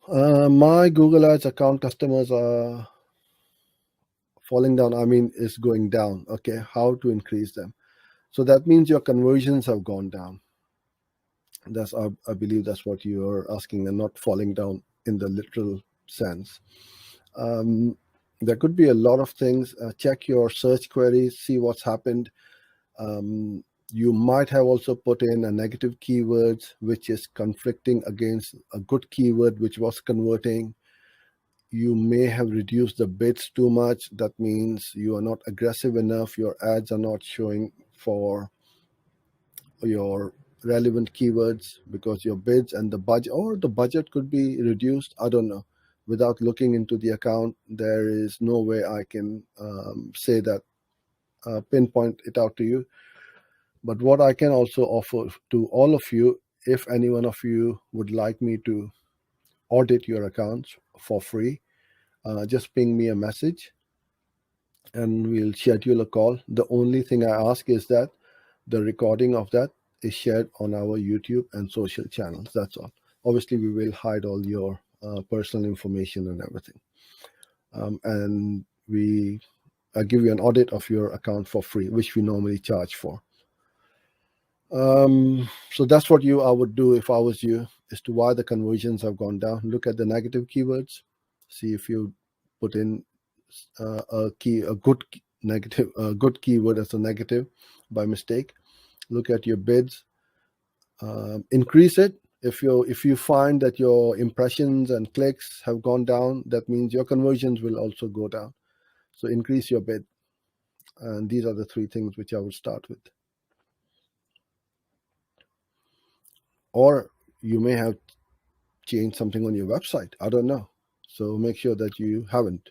My Google Ads account customers are falling down. I mean, is going down. Okay, how to increase them? So that means your conversions have gone down. That's I believe that's what you are asking, and not falling down in the literal sense. Um, there could be a lot of things. Check your search queries, see what's happened. Um, you might have also put in a negative keyword, which is conflicting against a good keyword, which was converting. You may have reduced the bids too much. That means you are not aggressive enough. Your ads are not showing for your relevant keywords because your bids and the budget, or the budget could be reduced. I don't know. Without looking into the account, there is no way I can say that, pinpoint it out to you. But what I can also offer to all of you, if any one of you would like me to audit your accounts for free, just ping me a message and we'll schedule a call. The only thing I ask is that the recording of that is shared on our YouTube and social channels. That's all. Obviously, we will hide all your personal information and everything. And we give you an audit of your account for free, which we normally charge for. So that's what I would do if I was you, as to why the conversions have gone down. Look at the negative keywords, see if you put in a good keyword as a negative by mistake. Look at your bids, increase it. If you find that your impressions and clicks have gone down, that means your conversions will also go down. So increase your bid, and these are the three things which I would start with. Or you may have changed something on your website. I don't know. So make sure that you haven't.